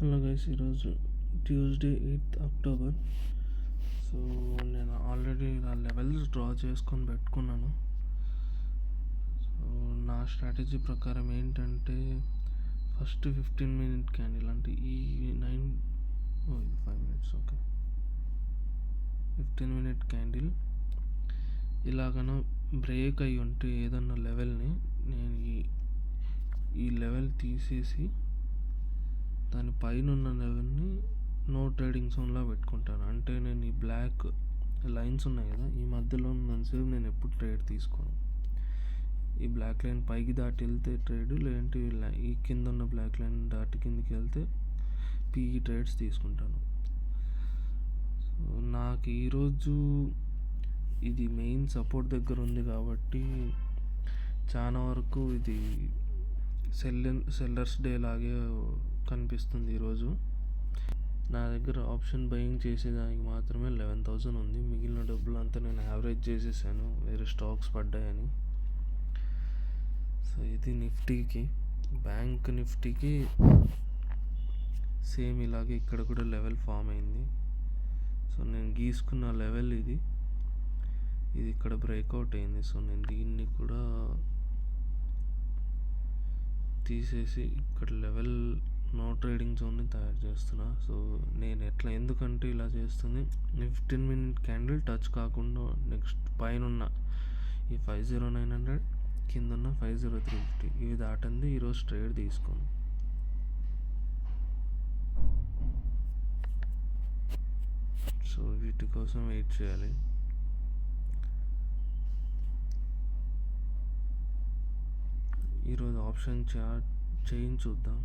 Hello guys, ఈరోజు Tuesday 8th October. So నేను already నా లెవెల్స్ డ్రా చేసుకొని పెట్టుకున్నాను. సో నా స్ట్రాటజీ ప్రకారం ఏంటంటే ఫస్ట్ 15-minute క్యాండిల్ అంటే ఈ 5 minutes ఓకే 15-minute క్యాండిల్ ఇలాగన బ్రేక్ అయ్యి ఉంటే ఏదన్నా లెవెల్ని నేను ఈ లెవెల్ తీసేసి దాని పైన ఉన్న లెవెల్ని నో ట్రేడింగ్ జోన్లా పెట్టుకుంటాను. అంటే నేను ఈ బ్లాక్ లైన్స్ ఉన్నాయి కదా, ఈ మధ్యలో ఉన్నసేపు నేను ఎప్పుడు ట్రేడ్ తీసుకోను. ఈ బ్లాక్ లైన్ పైకి దాటి వెళ్తే ట్రేడ్, లేదంటే ఈ కింద ఉన్న బ్లాక్ లైన్ దాటి కిందికి వెళ్తే పీఈ ట్రేడ్స్ తీసుకుంటాను. సో నాకు ఈరోజు ఇది మెయిన్ సపోర్ట్ దగ్గర ఉంది కాబట్టి చాలా వరకు ఇది సెల్లర్స్ డే లాగే కనిపిస్తుంది. ఈరోజు నా దగ్గర ఆప్షన్ బయింగ్ చేసేదానికి మాత్రమే 11,000 ఉంది. మిగిలిన డబ్బులు అంతా నేను యావరేజ్ చేసేసాను వేరే స్టాక్స్ పడ్డాయని. సో ఇది నిఫ్టీకి, బ్యాంక్ నిఫ్టీకి సేమ్ ఇలాగే ఇక్కడ కూడా లెవెల్ ఫామ్ అయింది. సో నేను గీసుకున్న లెవెల్ ఇది ఇక్కడ బ్రేక్అవుట్ అయింది. సో నేను దీన్ని కూడా తీసేసి ఇక్కడ లెవెల్ నో ట్రేడింగ్ జోన్ని తయారు చేస్తున్నా. సో నేను ఎందుకంటే ఇలా చేస్తుంది, 15-minute క్యాండిల్ టచ్ కాకుండా నెక్స్ట్ పైన ఉన్న ఈ 50900 కింద ఉన్న 50350 ఇవి దాటింది ఈరోజు ట్రేడ్ తీసుకోను. సో వీటి కోసం వెయిట్ చేయాలి. ఈరోజు ఆప్షన్ చైన్ చూద్దాం.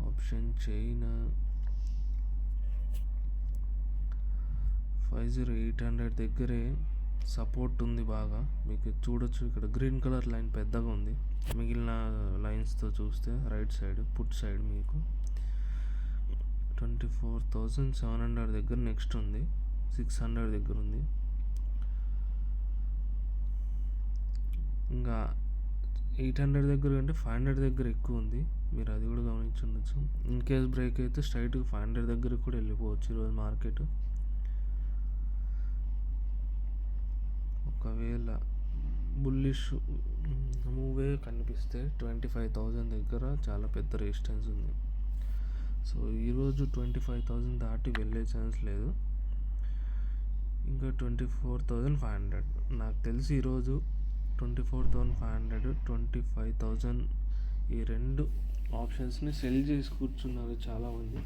ఆప్షన్ చైన్ 50800 దగ్గరే సపోర్ట్ ఉంది బాగా. మీకు చూడొచ్చు, ఇక్కడ గ్రీన్ కలర్ లైన్ పెద్దగా ఉంది. మిగిలిన లైన్స్తో చూస్తే రైట్ సైడ్ పుట్ సైడ్ మీకు 24,700 దగ్గర నెక్స్ట్ ఉంది, 600 దగ్గర ఉంది. ఇంకా 800 దగ్గర కంటే 500 దగ్గర ఎక్కువ ఉంది, మీరు అది కూడా గమనించుండొచ్చు. ఇన్ కేస్ బ్రేక్ అయితే స్ట్రైట్గా 500 దగ్గర కూడా వెళ్ళిపోవచ్చు ఈరోజు మార్కెట్. ఒకవేళ బుల్లిష్ మూవే కనిపిస్తే 25,000 దగ్గర చాలా పెద్ద రెసిస్టెన్స్ ఉంది. సో ఈరోజు 25,000 దాటి వెళ్ళే ఛాన్స్ లేదు. ఇంకా 24,500 నాకు తెలిసి ఈరోజు 24,500, 25,000 ఈ రెండు ఆప్షన్స్ని సెల్ చేసి కూర్చున్నారు చాలామంది.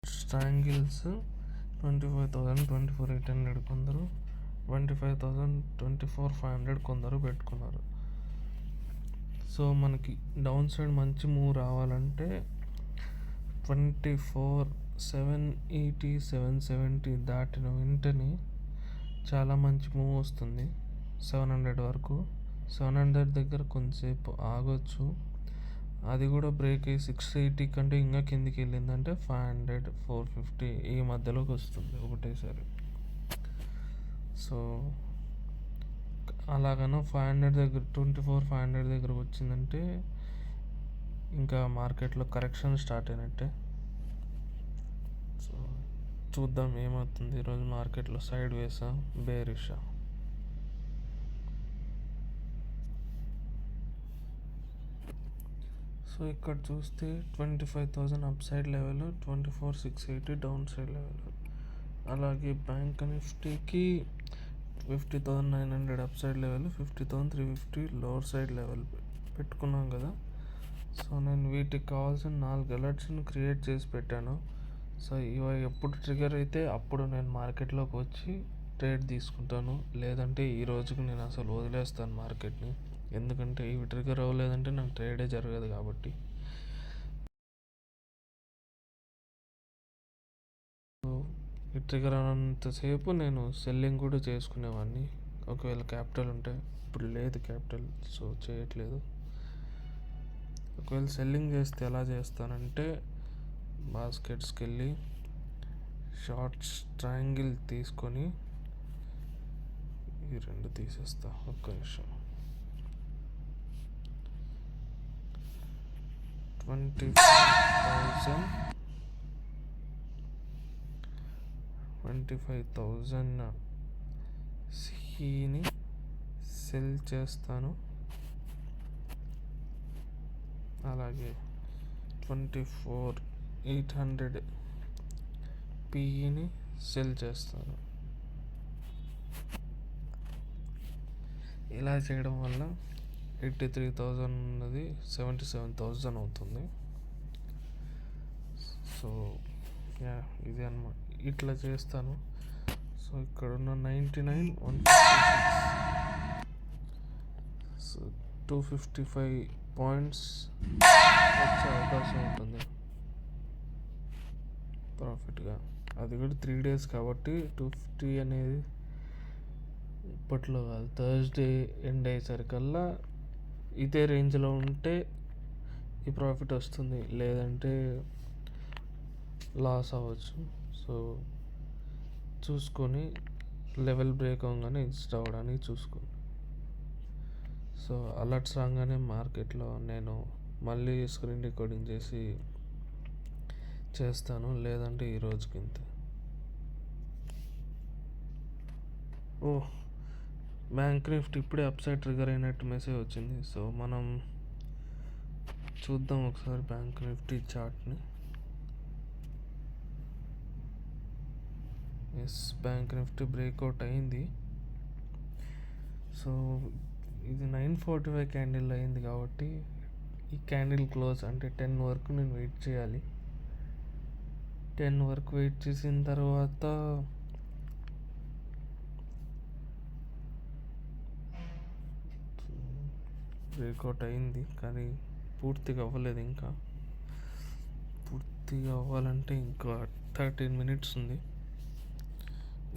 స్ట్రాంగిల్స్ 25,000, 24,800 కొందరు, 25,000, 24,500 కొందరు పెట్టుకున్నారు. సో మనకి డౌన్ సైడ్ మంచి మూవ్ రావాలంటే 24,780, 770 దాటిన వెంటనే చాలా మంచి మూవ్ వస్తుంది 700 వరకు. 700 దగ్గర కొంతసేపు ఆగొచ్చు. అది కూడా బ్రేక్ అయ్యి 680 కంటే ఇంకా కిందికి వెళ్ళిందంటే 500, 450 ఈ మధ్యలోకి వస్తుంది ఒకటేసారి. సో అలాగనో 500 దగ్గర 24,500 దగ్గర వచ్చిందంటే ఇంకా మార్కెట్లో కరెక్షన్ స్టార్ట్ అయినట్టే. సో చూద్దాం ఏమవుతుంది ఈరోజు మార్కెట్లో, సైడ్ వేసా బేరిషా. సో ఇక్కడ చూస్తే 25,000 upside level, 24,680 downside level. అలాగే బ్యాంక్ నిఫ్టీకి 50,900 upside level, 50,350 lower side level పెట్టుకున్నాం కదా. సో నేను వీటికి కావాల్సిన 4 అలర్ట్స్ని క్రియేట్ చేసి పెట్టాను. సో ఇవి ఎప్పుడు ట్రిగర్ అయితే అప్పుడు నేను మార్కెట్లోకి వచ్చి ట్రేడ్ తీసుకుంటాను, లేదంటే ఈ రోజుకి నేను అసలు వదిలేస్తాను మార్కెట్ని. ఎందుకంటే ఇవి ట్రిగర్ అవ్వలేదంటే నాకు ట్రేడే జరగదు కాబట్టి. సో ఈ ట్రిగర్ అన్నంతసేపు నేను సెల్లింగ్ కూడా చేసుకునేవాడిని ఒకవేళ క్యాపిటల్ ఉంటే. ఇప్పుడు లేదు క్యాపిటల్, సో చేయట్లేదు. ఒకవేళ సెల్లింగ్ చేస్తే ఎలా చేస్తానంటే, బాస్కెట్స్కి వెళ్ళి షార్ట్స్ ట్రయాంగిల్ తీసుకొని ఈ రెండు తీసేస్తా. ఒక్క నిమిషం. 25,000 సిని సెల్ చేస్తాను. అలాగే 24,800 పిఈని సెల్ చేస్తాను. ఇలా చేయడం వల్ల 83,000 ఉన్నది 77,000 అవుతుంది. సో ఇది అన్నమాట, ఇట్లా చేస్తాను. సో ఇక్కడ ఉన్న 99, 156, సో 255 పాయింట్స్ వచ్చే అవకాశం ఉంటుంది ప్రాఫిట్గా. అది కూడా 3 days కాబట్టి 250 అనేది ఇప్పట్లో కాదు, థర్స్డే ఎండ్ అయ్యేసరికల్లా ఇదే రేంజ్లో ఉంటే ఈ ప్రాఫిట్ వస్తుంది, లేదంటే లాస్ అవ్వచ్చు. సో చూసుకొని లెవెల్ బ్రేక్ అవ్వగానే ఎగ్జిట్ అవ్వడానికి చూసుకోండి. సో అలర్ట్స్ రాగానే మార్కెట్లో నేను మళ్ళీ స్క్రీన్ రికార్డింగ్ చేస్తాను, లేదంటే ఈ రోజుకి ఇంతే. బ్యాంక్ నిఫ్టీ ఇప్పుడే అప్సైడ్ ట్రిగర్ అయినట్టు మెసేజ్ వచ్చింది. సో మనం చూద్దాం ఒకసారి బ్యాంక్ నిఫ్టీ చార్ట్ని. బ్యాంక్ నిఫ్టీ బ్రేక్అవుట్ అయింది. సో ఇది 9:45 క్యాండిల్ అయింది కాబట్టి ఈ క్యాండిల్ క్లోజ్ అంటే 10 వరకు నేను వెయిట్ చేయాలి. 10 వరకు వెయిట్ చేసిన తర్వాత బ్రేక్అవుట్ అయింది, కానీ పూర్తిగా అవ్వలేదు. ఇంకా పూర్తిగా అవ్వాలంటే ఇంకా 13 minutes ఉంది.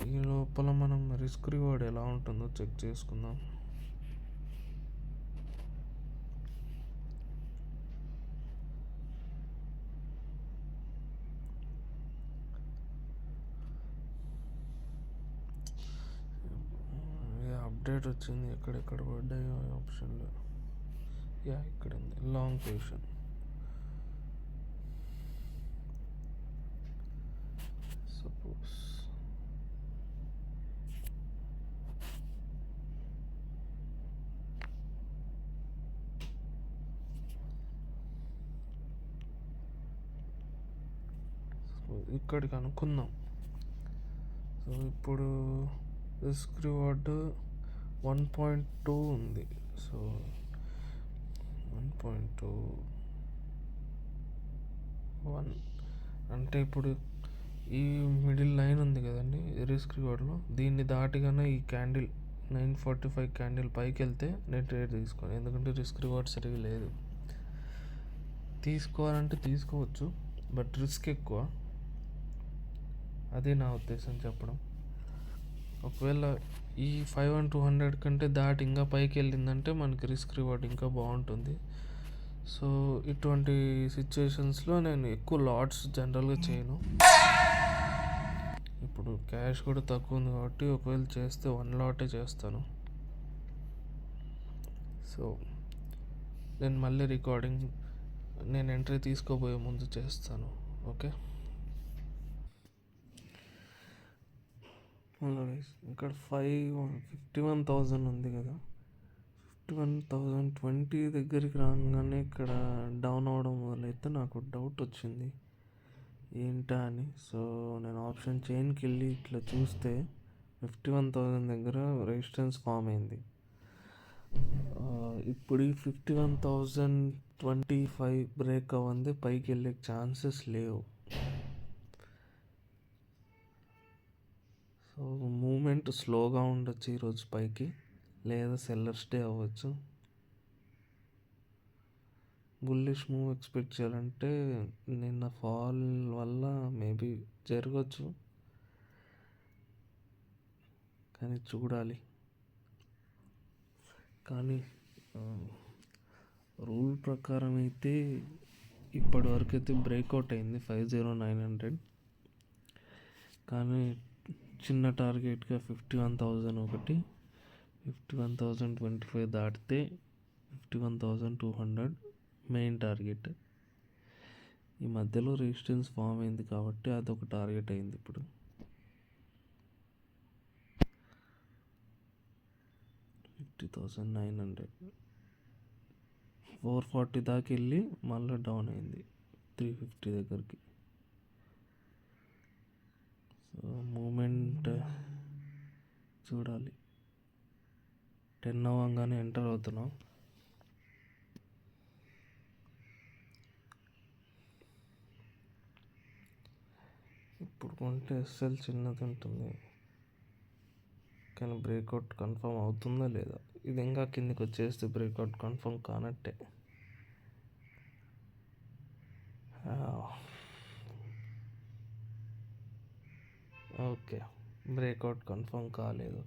ఈ లోపల మనం రిస్క్ రివార్డ్ ఎలా ఉంటుందో చెక్ చేసుకుందాం. అప్డేట్ వచ్చింది, ఎక్కడెక్కడ పడ్డాయో ఆప్షన్లో. ఇక్కడ ఉంది లాంగ్ పొజిషన్. సపోజ్ ఇక్కడికి అనుకుందాం. సో ఇప్పుడు రిస్క్ రివార్డ్ 1.2 ఉంది. సో 1.21 అంటే ఇప్పుడు ఈ మిడిల్ లైన్ ఉంది కదండి రిస్క్ రివార్డ్లో, దీన్ని దాటిగానే ఈ క్యాండిల్ 9:45 క్యాండిల్ పైకి వెళ్తే నేను ట్రేడ్ తీసుకోను, ఎందుకంటే రిస్క్ రివార్డ్ సరిగా లేదు. తీసుకోవాలంటే తీసుకోవచ్చు, బట్ రిస్క్ ఎక్కువ. అదే నా ఉద్దేశం చెప్పడం. ఒకవేళ ఈ 5,200 కంటే దాటి ఇంకా పైకి వెళ్ళిందంటే మనకి రిస్క్ రివార్డ్ ఇంకా బాగుంటుంది. సో ఇటువంటి సిచ్యువేషన్స్లో నేను ఎక్కువ లాట్స్ జనరల్గా చేయను. ఇప్పుడు క్యాష్ కూడా తక్కువ ఉంది కాబట్టి ఒకవేళ చేస్తే 1 lot చేస్తాను. సో నేను మళ్ళీ రికార్డింగ్ నేను ఎంట్రీ తీసుకోబోయే ముందు చేస్తాను. ఓకే, ఇక్కడ 51,000 ఉంది కదా, 51,020 దగ్గరికి రాగానే ఇక్కడ డౌన్ అవడం మొదలైతే నాకు డౌట్ వచ్చింది ఏంటా అని. సో నేను ఆప్షన్ చైన్కి వెళ్ళి ఇట్లా చూస్తే 51,000 దగ్గర రెసిస్టెన్స్ ఫామ్ అయింది. ఇప్పుడు ఈ 51,025 బ్రేక్ అవ్వంది పైకి వెళ్ళే ఛాన్సెస్ లేవు. సో మూమెంట్ స్లోగా ఉండొచ్చు ఈరోజు పైకి, లేదా సెల్లర్స్ డే అవ్వచ్చు. బుల్లిష్ మూవ్ ఎక్స్పెక్ట్ చేయాలంటే నిన్న ఫాల్ వల్ల మేబీ జరగచ్చు, కానీ చూడాలి. కానీ రూల్ ప్రకారం అయితే ఇప్పటివరకు అయితే బ్రేక్అవుట్ అయింది 50900. కానీ చిన్న టార్గెట్గా 51,000 ఒకటి, 51,025 దాటితే 51,200 మెయిన్ టార్గెట్. ఈ మధ్యలో రెసిస్టెన్స్ ఫామ్ అయింది కాబట్టి అదొక టార్గెట్ అయింది. ఇప్పుడు 50,900 440 దాకా వెళ్ళి మళ్ళీ డౌన్ అయింది 350 దగ్గరికి. సో మూమెంట్ చూడాలి. 10 అవ్వగానే ఎంటర్ అవుతున్నాం. ఇప్పుడు కొంటే ఎస్ఎల్ చిన్నది ఉంటుంది, కానీ బ్రేక్అవుట్ కన్ఫర్మ్ అవుతుందా లేదా? ఇది ఇంకా కిందికి వచ్చేస్తే బ్రేక్అవుట్ కన్ఫర్మ్ కానట్టే. ఓకే, బ్రేక్అవుట్ కన్ఫర్మ్ కాలేదు.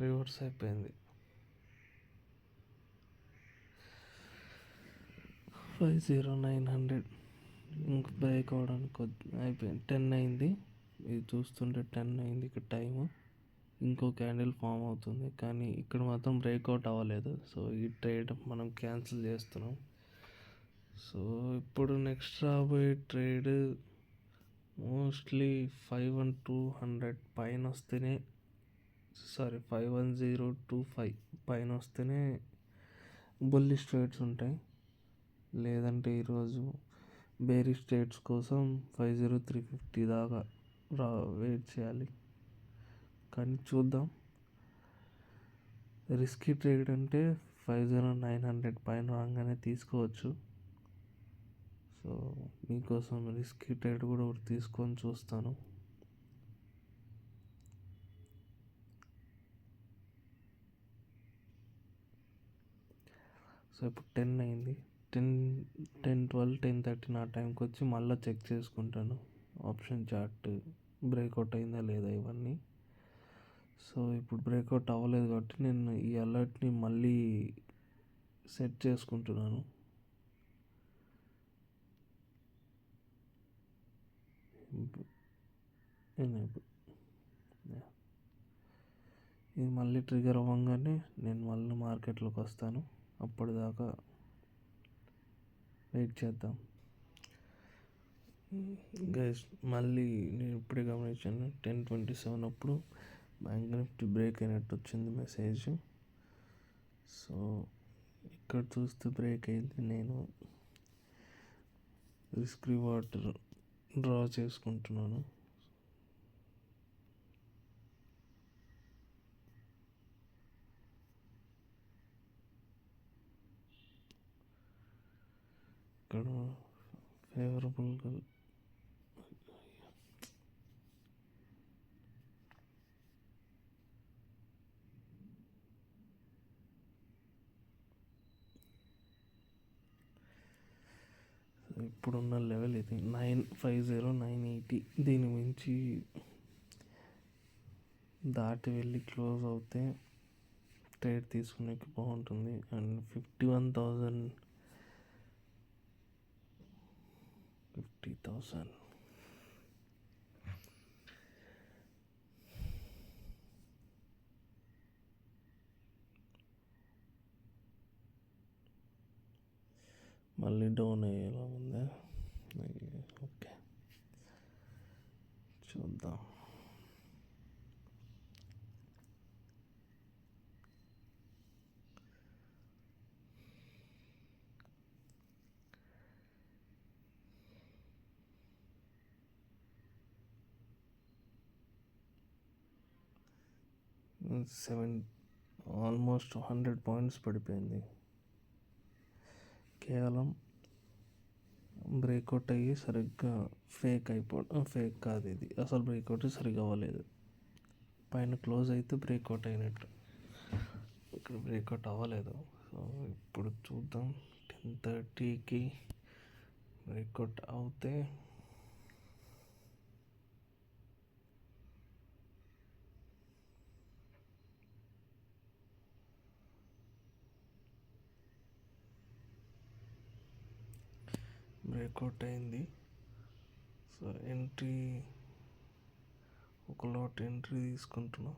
రివర్స్ అయిపోయింది. 50,900 ఇంక బ్రేక్ అవడానికి అయిపోయింది. 10 అయింది, ఇది చూస్తుంటే 10 అయింది ఇక్కడ టైము. ఇంకో క్యాండిల్ ఫామ్ అవుతుంది, కానీ ఇక్కడ మాత్రం బ్రేక్అవుట్ అవ్వలేదు. సో ఈ ట్రేడ్ మనం క్యాన్సిల్ చేస్తున్నాం. సో ఇప్పుడు నెక్స్ట్ రాబోయే ట్రేడ్ మోస్ట్లీ 51,200 పైన వస్తేనే, 51,025 పైన వస్తేనే బుల్లిష్ ట్రేడ్స్ ఉంటాయి. లేదంటే ఈరోజు బేరిష్ ట్రేడ్స్ కోసం 50,350 దాకా వెయిట్ చేయాలి. కానీ చూద్దాం. రిస్కీ ట్రేడ్ అంటే 50,900 పైన రాగానే తీసుకోవచ్చు. సో మీకోసం రిస్కీ ట్రేడ్ కూడా ఒకటి తీసుకొని చూస్తాను. సో ఇప్పుడు 10 అయింది. 10, 12, 10:30 నా టైంకి వచ్చి మళ్ళీ చెక్ చేసుకుంటాను ఆప్షన్ చార్ట్ బ్రేక్అవుట్ అయిందా లేదా ఇవన్నీ. సో ఇప్పుడు బ్రేక్అవుట్ అవ్వలేదు కాబట్టి నేను ఈ అలర్ట్ని మళ్ళీ సెట్ చేసుకుంటున్నాను. ఇది మళ్ళీ ట్రిగర్ అవ్వగానే నేను మళ్ళీ మార్కెట్లోకి వస్తాను. అప్పటిదాకా వెయిట్ చేద్దాం. గైస్, మళ్ళీ నేను ఇప్పుడే గమనించాను 10:27 అప్పుడు బ్యాంక్ నిఫ్టీ బ్రేక్ అయినట్టు వచ్చింది మెసేజ్. సో ఇక్కడ చూస్తే బ్రేక్ అయింది. నేను రిస్క్ రివార్డ్ డ్రా చేసుకుంటున్నాను. ఇక్కడ ఫేవరబుల్గా ఇప్పుడున్న లెవెల్ ఇది 950,980. దీని మించి దాటి వెళ్ళి క్లోజ్ అవుతే ట్రేడ్ తీసుకునేకి బాగుంటుంది. అండ్ 50,000 మళ్ళీ డౌన్ అయ్యేలా ఉందా? ఓకే, చూద్దాం. ఆల్మోస్ట్ 100 పాయింట్స్ పడిపోయింది. కేవలం బ్రేక్అవుట్ అయ్యి సరిగ్గా ఫేక్ కాదు ఇది, అసలు బ్రేక్అవుట్ సరిగ్గా అవ్వలేదు. పైన క్లోజ్ అయితే బ్రేక్అవుట్ అయినట్టు, ఇక్కడ బ్రేక్అవుట్ అవ్వలేదు. సో ఇప్పుడు చూద్దాం, 10:30కి బ్రేక్అవుట్ అవుతే బ్రేక్అవుట్ అయింది. సో ఎంట్రీ, ఒక లాట్ ఎంట్రీ తీసుకుంటున్నా.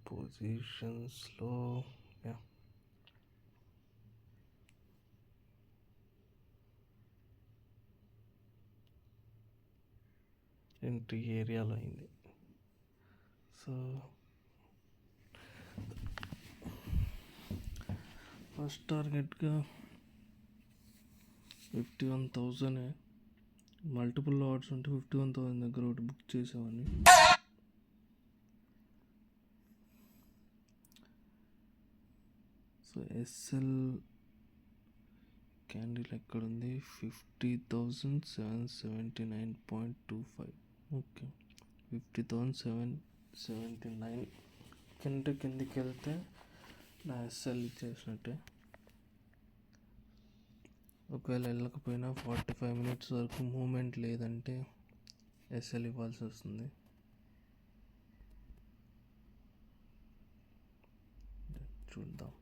పొజిషన్స్లో ఎంట్రీ ఏరియాలో అయింది. సో ఫస్ట్ టార్గెట్గా 51,000, మల్టిపుల్ లాట్స్ ఉంటే 51,000 దగ్గర ఒకటి బుక్ చేసేవాడిని. సో ఎస్ఎల్ క్యాండిల్ ఎక్కడుంది, 50,779.25. ఓకే, 50,779 కిందికి వెళ్తే నా ఎస్ఎల్ ఇచ్చేసినట్టే. ఒకవేళ వెళ్ళకపోయినా 45 మినిట్స్ వరకు మూమెంట్ లేదంటే ఎస్ఎల్ ఇవ్వాల్సి వస్తుంది. చూద్దాం.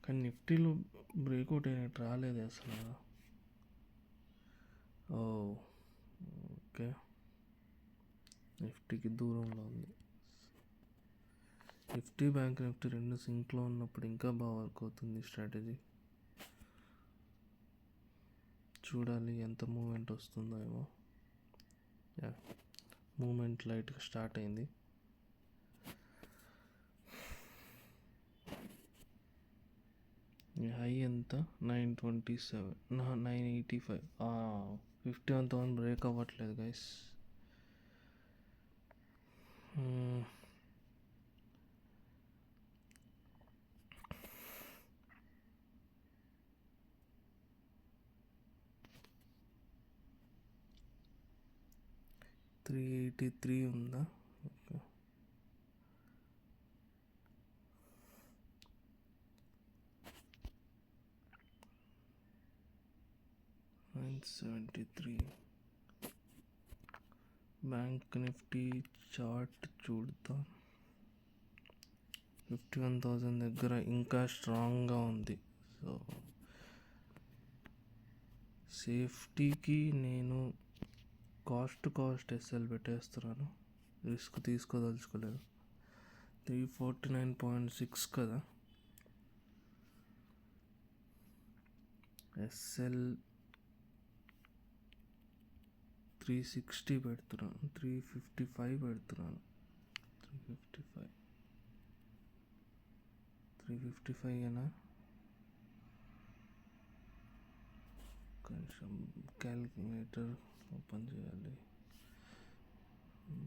కానీ నిఫ్టీలో బ్రేక్అవుట్ అయినట్టు రాలేదు అసలు. ఓకే, నిఫ్టీకి దూరంలో ఉంది. నిఫ్టీ బ్యాంక్ నిఫ్టీ రెండు సింక్లో ఉన్నప్పుడు ఇంకా బాగా వర్క్ అవుతుంది స్ట్రాటజీ. చూడాలి ఎంత మూమెంట్ వస్తుందో ఏమో. మూమెంట్ లైట్గా స్టార్ట్ అయింది. హై ఎంత, 927, 985. 51,000 బ్రేక్ అవ్వట్లేదు గైస్. $383 ఉందా? ఓకే, 973. బ్యాంక్ నిఫ్టీ చార్ట్ చూద్దాం. 51,000 దగ్గర ఇంకా స్ట్రాంగ్గా ఉంది. సో సేఫ్టీకి నేను కాస్ట్ ఎస్ఎల్ పెట్టేస్తున్నాను, రిస్క్ తీసుకోదలుచుకోలేదు. 349.6 కదా, ఎస్ఎల్ 360 పెడుతున్నాను, 355 పెడుతున్నాను. 355 అయినా కొంచెం క్యాల్కులేటర్ ఓపెన్ చేయాలి.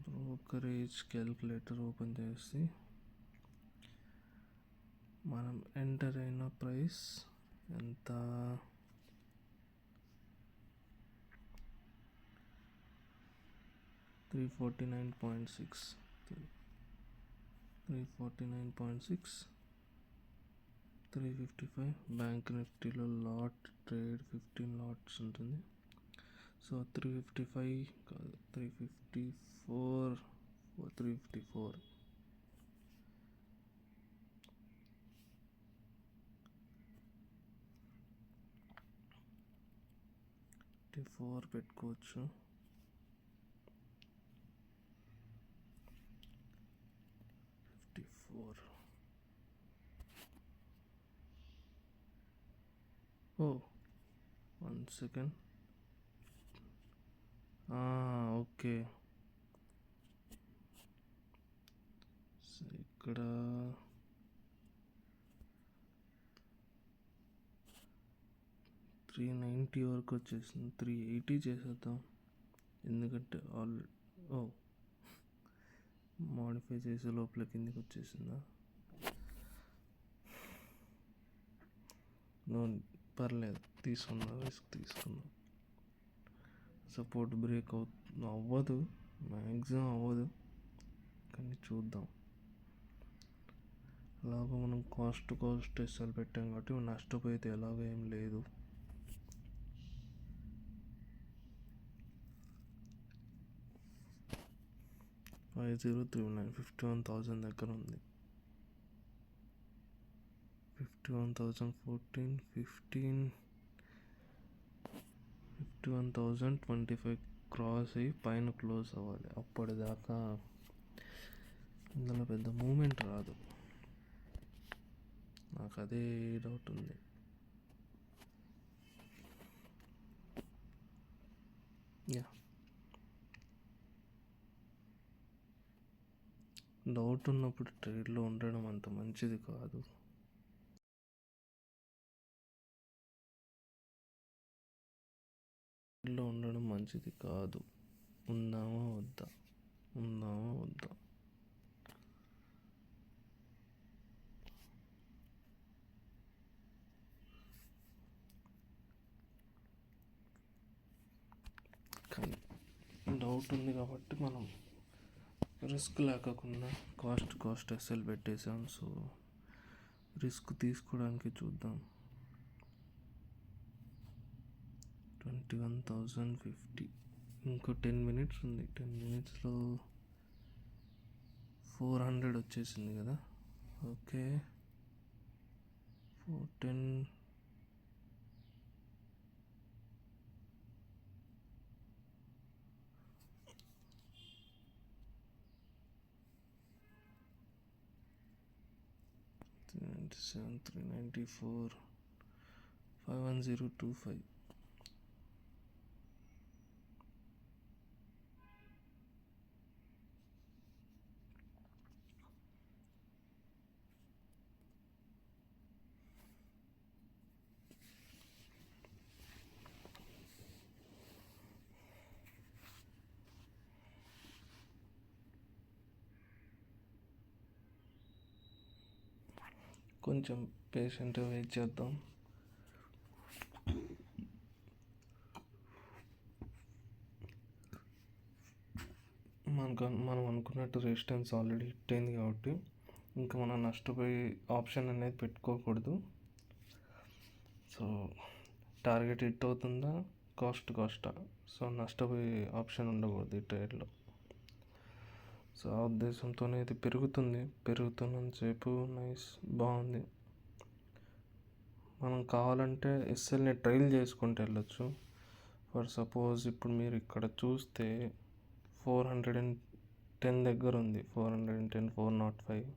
బ్రోకరేజ్ క్యాల్కులేటర్ ఓపెన్ చేసి మనం ఎంటర్ అయిన ప్రైస్ ఎంత, 349.6, 355. బ్యాంక్ నిఫ్టీలో లాట్ ట్రేడ్ 15 లాట్స్ ఉంటుంది. సో 355 కాదు, 354. 54 పెట్టుకోవచ్చు. 54. One second. ఓకే, సో ఇక్కడ $390 వరకు వచ్చేసింది. 380 చేసేద్దాం. ఎందుకంటే ఓ మాడిఫై చేసే లోపల కిందికి వచ్చేసిందా? పర్లేదు, రిస్క్ తీసుకున్నా. సపోర్ట్ బ్రేక్ అవ్వదు, మ్యాక్సిమం అవ్వదు, కానీ చూద్దాం. అలాగ మనం కాస్ట్ ఎస్ఎల్ పెట్టాం కాబట్టి నష్టపోయితే ఎలాగ ఏం లేదు. $5039 51,000 దగ్గర ఉంది. 51,014 51,025 క్రాస్ అయ్యి పైన క్లోజ్ అవ్వాలి. అప్పటిదాకా ఇందులో పెద్ద మూమెంట్ రాదు. నాకు అదే డౌట్ ఉంది. డౌట్ ఉన్నప్పుడు ట్రేడ్లో ఉండడం అంత మంచిది కాదు. ఉందామా వద్దా కానీ డౌట్ ఉంది కాబట్టి మనం రిస్క్ లేకుండా కాస్ట్ ఎస్ఎల్ పెట్టేసాం. సో రిస్క్ తీసుకోవడానికి చూద్దాం. 21,050 ఇంకో 10 minutes ఉంది. 10 minutesలో 400 వచ్చేసింది కదా. ఓకే, 410 397 394 51025. కొంచెం పేషెంట్గా వెయిట్ చేద్దాం. మనం అనుకున్నట్టు రెసిస్టెన్స్ ఆల్రెడీ హిట్ అయింది కాబట్టి ఇంకా మనం నష్టపోయే ఆప్షన్ అనేది పెట్టుకోకూడదు. సో టార్గెట్ హిట్ అవుతుందా, కాస్టా, సో నష్టపోయే ఆప్షన్ ఉండకూడదు ఈ ట్రేడ్లో. సో ఆ ఉద్దేశంతోనే ఇది పెరుగుతున్నంతసేపు నైస్, బాగుంది. మనం కావాలంటే ఎస్ఎల్ని ట్రైల్ చేసుకుంటూ వెళ్ళొచ్చు. ఫర్ సపోజ్ ఇప్పుడు మీరు ఇక్కడ చూస్తే 410 దగ్గర ఉంది, 410 405.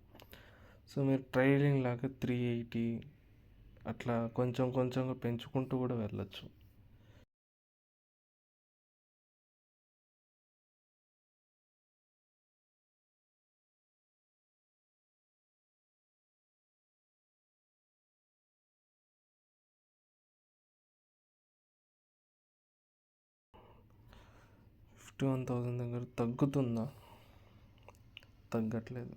సో మీరు ట్రైలింగ్ లాగా 380 అట్లా కొంచెంగా పెంచుకుంటూ కూడా వెళ్ళచ్చు. $51,000 దగ్గర తగ్గుతుందా? తగ్గట్లేదు.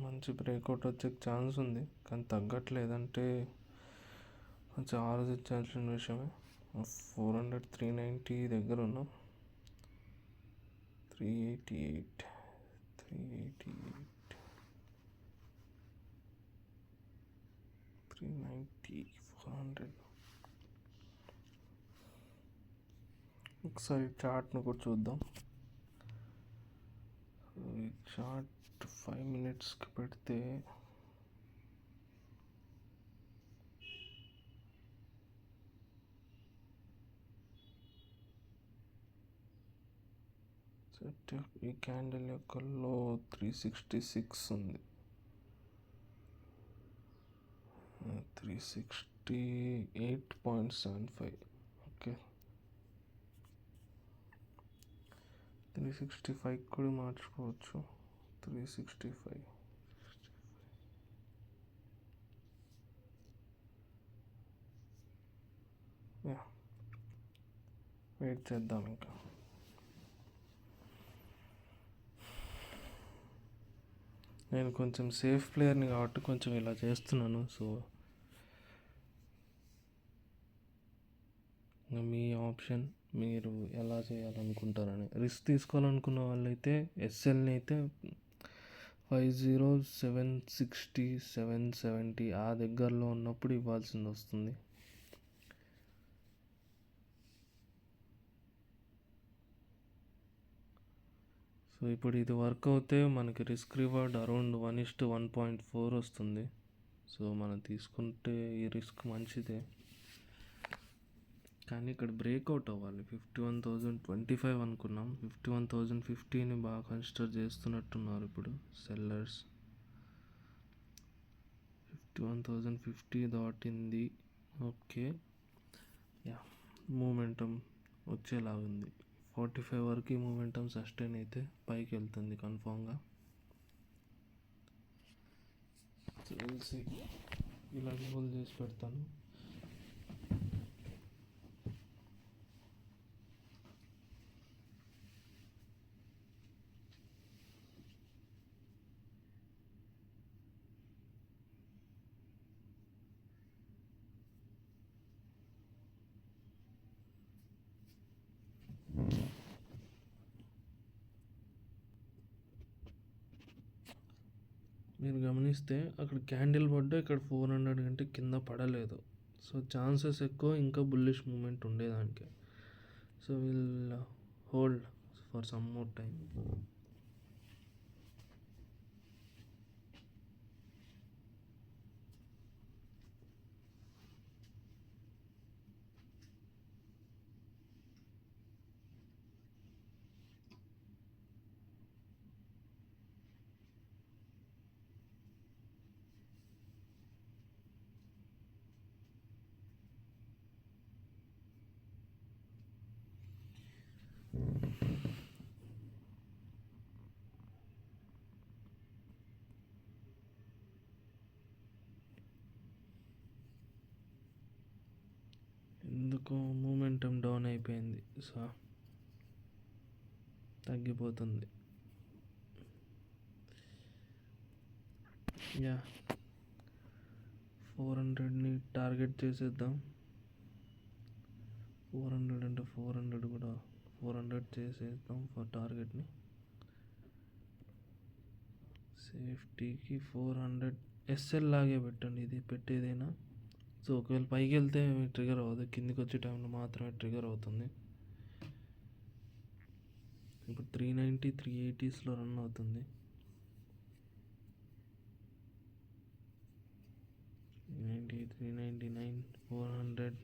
మంచి బ్రేక్అవుట్ వచ్చే ఛాన్స్ ఉంది, కానీ తగ్గట్లేదంటే కొంచెం ఆలోచించాల్సిన విషయమే. 400 390 దగ్గర ఉన్నాం. 388 390 400. ఒకసారి చార్ట్ను కూడా చూద్దాం. ఈ చార్ట్ 5 minutesకి పెడితే ఈ క్యాండిల్ యొక్క లో 366 ఉంది. 368.75. ఓకే, 365 కూడా మార్చుకోవచ్చు. 365 వెయిట్ చేద్దాం ఇంకా. నేను కొంచెం సేఫ్ ప్లేయర్ని కాబట్టి కొంచెం ఇలా చేస్తున్నాను. సో మీ ఆప్షన్, మీరు ఎలా చేయాలనుకుంటారని. రిస్క్ తీసుకోవాలనుకున్న వాళ్ళైతే ఎస్ఎల్ని అయితే 50, 760, 770 ఆ దగ్గరలో ఉన్నప్పుడు ఇవ్వాల్సింది వస్తుంది. సో ఇప్పుడు ఇది వర్క్ అవుతే మనకి రిస్క్ రివార్డ్ అరౌండ్ 1:1.4 వస్తుంది. సో మనం తీసుకుంటే ఈ రిస్క్ మంచిదే, కానీ ఇక్కడ బ్రేక్అవుట్ అవ్వాలి. 51,025 అనుకున్నాం, 51,050ని బాగా కన్సిడర్ చేస్తున్నట్టున్నారు ఇప్పుడు సెల్లర్స్. 51,050 దాటింది. Okay, yeah, momentum వచ్చేలాగుంది. 45 వరకు మూమెంటం సస్టైన్ అయితే పైకి వెళ్తుంది కన్ఫామ్గా. తెలిసి ఇలా హోల్డ్ చేసి పెడతాను. మీరు గమనిస్తే అక్కడ క్యాండిల్ పడ్డా ఇక్కడ 400 కంటే కింద పడలేదు. సో ఛాన్సెస్ ఎక్కువ ఇంకా బుల్లిష్ మూమెంట్ ఉండేదానికి. So will hold for some more time. ఎందుకో మూమెంటం డౌన్ అయిపోయింది. సో తగ్గిపోతుంది. యా, 400ని టార్గెట్ చేసేద్దాం. 400 అంటే 400 కూడా 400 చేసేద్దాం ఫర్ టార్గెట్ని. సేఫ్టీకి 400 ఎస్ఎల్ లాగే పెట్టండి, ఇది పెట్టేదైనా. సో ఒకవేళ పైకి వెళ్తే ట్రిగర్ అవ్వదు, కిందికి వచ్చే టైంలో మాత్రమే ట్రిగర్ అవుతుంది. ఇప్పుడు 390, 380స్లో రన్ అవుతుంది. 390, 399, 400.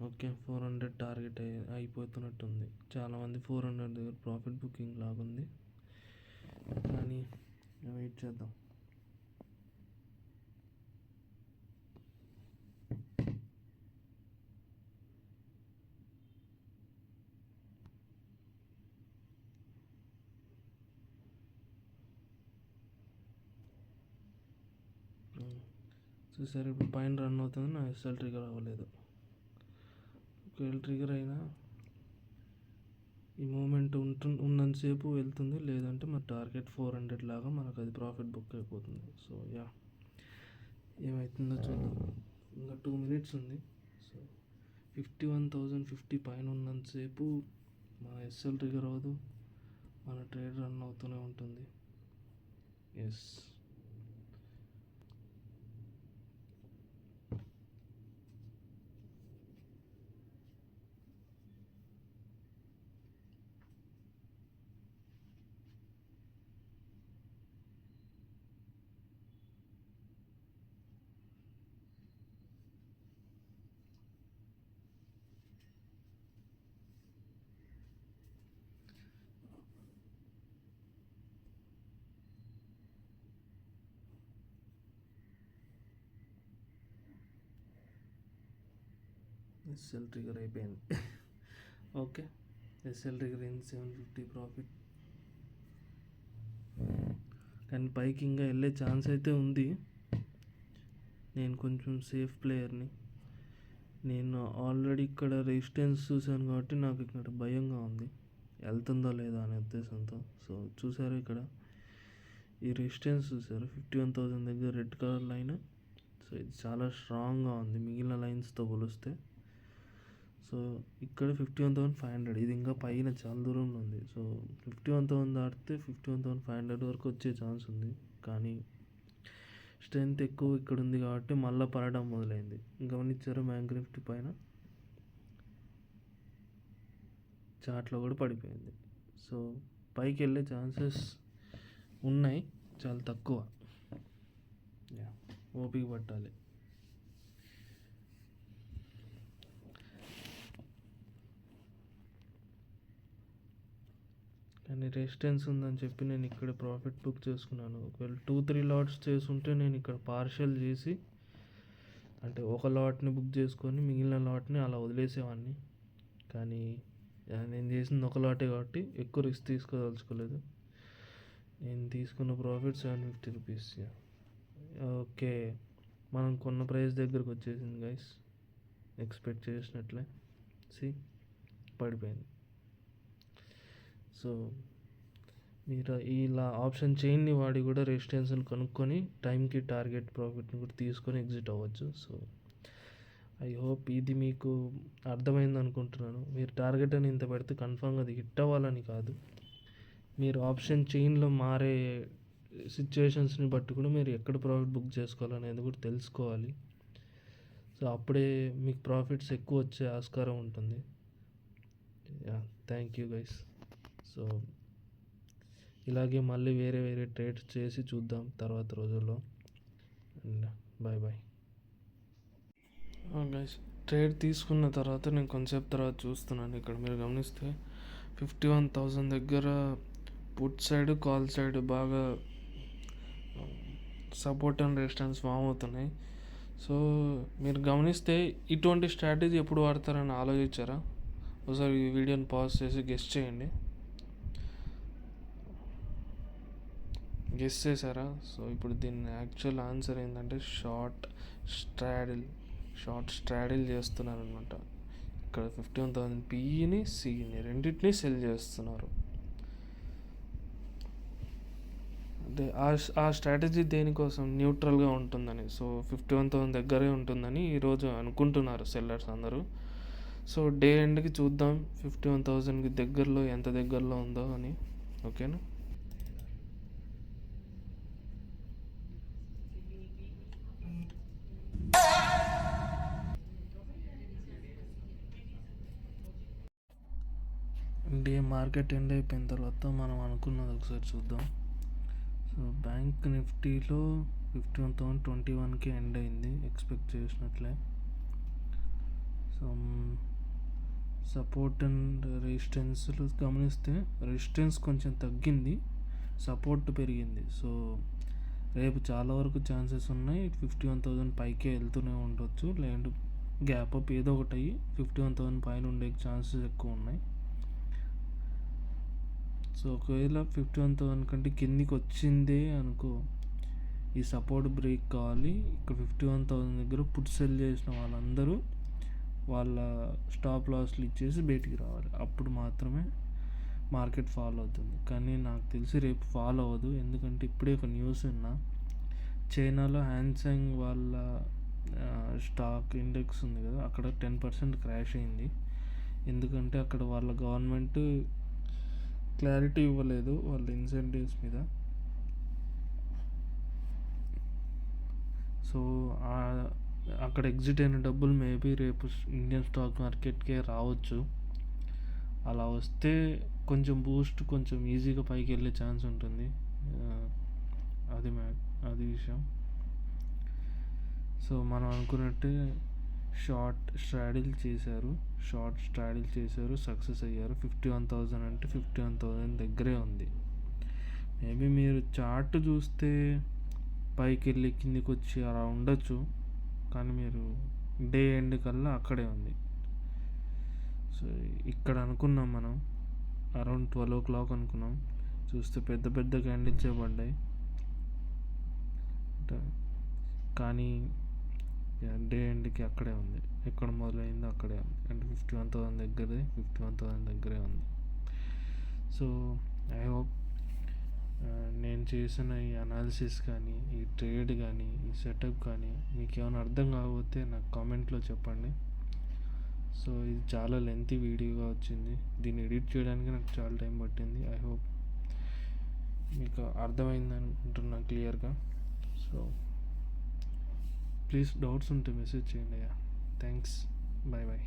ఓకే, 400 టార్గెట్ అయిపోతున్నట్టుంది. చాలామంది 400 దగ్గర ప్రాఫిట్ బుకింగ్ లాగుంది, కానీ వెయిట్ చేద్దాం. చూసారు, ఇప్పుడు పైన రన్ అవుతుంది, నా ఎస్ఎల్ ట్రిగర్ అవ్వలేదు. ఒకవేళ ట్రిగర్ అయినా ఈ మూమెంట్ ఉన్నంతసేపు వెళ్తుంది, లేదంటే మన టార్గెట్ 400 లాగా మనకు అది ప్రాఫిట్ బుక్ అయిపోతుంది. సో యా, ఏమవుతుందో చూద్దాం. ఇంకా 2 minutes ఉంది. సో 51,050 పైన ఉన్నంతసేపు మన ఎస్ఎల్ ట్రిగర్ అవ్వదు, మన ట్రేడ్ రన్ అవుతూనే ఉంటుంది. ఎస్, ఎస్ఎల్ ట్రిగర్ అయిపోయింది. ఓకే, ఎస్ఎల్ ట్రిగర్ అయింది, 750 ప్రాఫిట్. కానీ పైకి ఇంకా వెళ్ళే ఛాన్స్ అయితే ఉంది. నేను కొంచెం సేఫ్ ప్లేయర్ని, నేను ఆల్రెడీ ఇక్కడ రెసిస్టెన్స్ చూశాను కాబట్టి నాకు ఇక్కడ భయంగా ఉంది, వెళ్తుందో లేదా అనే ఉద్దేశంతో. సో చూసారు ఇక్కడ ఈ రెసిస్టెన్స్ చూసారు 51,000 దగ్గర రెడ్ కలర్ లైన్. సో ఇది చాలా స్ట్రాంగ్గా ఉంది మిగిలిన లైన్స్తో పోలిస్తే. సో ఇక్కడ 51,500, ఇది ఇంకా పైన చాలా దూరంలో ఉంది. సో 51,000 దాటితే 51,500 వరకు వచ్చే ఛాన్స్ ఉంది, కానీ స్ట్రెంత్ ఎక్కువ ఇక్కడ ఉంది కాబట్టి మళ్ళీ పడడం మొదలైంది. గమనించారు బ్యాంక్ నిఫ్టీ పైన చార్ట్లో కూడా పడిపోయింది. సో పైకి వెళ్ళే ఛాన్సెస్ ఉన్నాయి, చాలా తక్కువ. ఓపిక పట్టాలి. కానీ రెసిస్టెన్స్ ఉందని చెప్పి నేను ఇక్కడ ప్రాఫిట్ బుక్ చేసుకున్నాను. ఒకవేళ 2-3 లాట్స్ చేసుంటే నేను ఇక్కడ పార్షల్ చేసి, అంటే ఒక లాట్ని బుక్ చేసుకొని మిగిలిన లాట్ని అలా వదిలేసేవాడిని. కానీ నేను చేసింది ఒక లాటే కాబట్టి ఎక్కువ రిస్క్ తీసుకోదలుచుకోలేదు. నేను తీసుకున్న ప్రాఫిట్ 750 రూపీస్. ఓకే, మనం కొన్న ప్రైస్ దగ్గరకు వచ్చేసింది గైస్, ఎక్స్పెక్ట్ చేసినట్లే. పడిపోయింది. సో మీరు ఇలా ఆప్షన్ చైన్ని వాడి కూడా రెసిస్టెన్స్ని కనుక్కొని టైంకి టార్గెట్ ప్రాఫిట్ని కూడా తీసుకొని ఎగ్జిట్ అవ్వచ్చు. సో ఐ హోప్ ఇది మీకు అర్థమైంది అనుకుంటున్నాను. మీరు టార్గెట్ అని ఇంత పెడితే కన్ఫామ్గా అది హిట్ అవ్వాలని కాదు, మీరు ఆప్షన్ చైన్లో మారే సిచ్యువేషన్స్ని బట్టి కూడా మీరు ఎక్కడ ప్రాఫిట్ బుక్ చేసుకోవాలనేది కూడా తెలుసుకోవాలి. సో అప్పుడే మీకు ప్రాఫిట్స్ ఎక్కువ వచ్చే ఆస్కారం ఉంటుంది. Thank you guys. సో ఇలాగే మళ్ళీ వేరే వేరే ట్రేడ్స్ చేసి చూద్దాం తర్వాత రోజుల్లో. And bye bye guys. Trade తీసుకున్న తర్వాత నేను కొంచెంసేపు తర్వాత చూస్తున్నాను. ఇక్కడ మీరు గమనిస్తే 51,000 దగ్గర పుట్ సైడ్ కాల్ సైడ్ బాగా సపోర్ట్ అండ్ రెసిస్టెన్స్ ఫామ్ అవుతున్నాయి. సో మీరు గమనిస్తే ఇటువంటి స్ట్రాటజీ ఎప్పుడు వాడతారని ఆలోచించారా? ఒకసారి ఈ వీడియోని పాజ్ చేసి గెస్ చేయండి. గెస్ చేశారా? సో ఇప్పుడు దీని యాక్చువల్ ఆన్సర్ ఏంటంటే షార్ట్ స్ట్రాడిల్ చేస్తున్నారు అనమాట. ఇక్కడ 51,000 పిఈని సిని రెండింటినీ సెల్ చేస్తున్నారు. అంటే ఆ స్ట్రాటజీ దేనికోసం? న్యూట్రల్గా ఉంటుందని. సో 51,000 దగ్గరే ఉంటుందని ఈరోజు అనుకుంటున్నారు సెల్లర్స్ అందరూ. సో డే ఎండ్కి చూద్దాం 51,000కి దగ్గరలో ఎంత దగ్గరలో ఉందో అని. ఓకేనా? డే మార్కెట్ ఎండ్ అయిపోయిన తర్వాత మనం అనుకున్నది ఒకసారి చూద్దాం. సో బ్యాంక్ నిఫ్టీలో 51,021కి ఎండ్ అయింది ఎక్స్పెక్ట్ చేసినట్లే. సో సపోర్ట్ అండ్ రెసిస్టెన్స్లు గమనిస్తే రెసిస్టెన్స్ కొంచెం తగ్గింది, సపోర్ట్ పెరిగింది. సో రేపు చాలా వరకు ఛాన్సెస్ ఉన్నాయి 51,000 పైకే వెళ్తూనే ఉండొచ్చు, లేదంటే గ్యాప్ అప్ ఏదో ఒకటి అయ్యి 51,000 పైన ఉండే ఛాన్సెస్ ఎక్కువ ఉన్నాయి. సో ఒకవేళ 51,000 కంటే కిందికి వచ్చిందే అనుకో, ఈ సపోర్ట్ బ్రేక్ కావాలి. ఇక్కడ 51,000 దగ్గర పుట్ సెల్ చేసిన వాళ్ళందరూ వాళ్ళ స్టాప్ లాస్లు ఇచ్చేసి బయటికి రావాలి. అప్పుడు మాత్రమే మార్కెట్ ఫాలో అవుతుంది. కానీ నాకు తెలిసి రేపు ఫాలో అవ్వదు, ఎందుకంటే ఇప్పుడే ఒక న్యూస్ విన్నా, చైనాలో హ్యాన్సాంగ్ వాళ్ళ స్టాక్ ఇండెక్స్ ఉంది కదా, అక్కడ 10% క్రాష్ అయింది. ఎందుకంటే అక్కడ వాళ్ళ గవర్నమెంట్ క్లారిటీ ఇవ్వలేదు వాళ్ళ ఇన్సెంటివ్స్ మీద. సో అక్కడ ఎగ్జిట్ అయిన డబ్బులు మేబీ రేపు ఇండియన్ స్టాక్ మార్కెట్కే రావచ్చు. అలా వస్తే కొంచెం బూస్ట్, కొంచెం ఈజీగా పైకి వెళ్ళే ఛాన్స్ ఉంటుంది. అది విషయం. సో మనం అనుకున్నట్టే షార్ట్ స్ట్రాడిల్ చేశారు, సక్సెస్ అయ్యారు. 51,000 అంటే 51,000 దగ్గరే ఉంది. మేబీ మీరు చార్ట్ చూస్తే పైకి వెళ్ళి కిందికి వచ్చి అలా ఉండొచ్చు, కానీ మీరు డే ఎండ్ కల్లా అక్కడే ఉంది. సో ఇక్కడ అనుకున్నాం మనం అరౌండ్ 12 o'clock అనుకున్నాం, చూస్తే పెద్ద పెద్ద క్యాండిల్సే పడ్డాయి. కానీ డే ఎండ్కి అక్కడే ఉంది, ఎక్కడ మొదలైందో అక్కడే ఉంది, అంటే 51,000 దగ్గరే 51,000 దగ్గరే ఉంది. సో ఐ హోప్ నేను చేసిన ఈ అనాలిసిస్ కానీ, ఈ ట్రేడ్ కానీ, ఈ సెటప్ కానీ మీకు ఏమైనా అర్థం కాకపోతే నాకు కామెంట్లో చెప్పండి. సో ఇది చాలా లెంతీ వీడియోగా వచ్చింది, దీన్ని ఎడిట్ చేయడానికి నాకు చాలా టైం పట్టింది. ఐ హోప్ మీకు అర్థమైంది అనుకుంటున్నా క్లియర్గా. సో ప్లీజ్ డౌట్స్ ఉంటే మెసేజ్ చేయండి. Thanks, bye bye.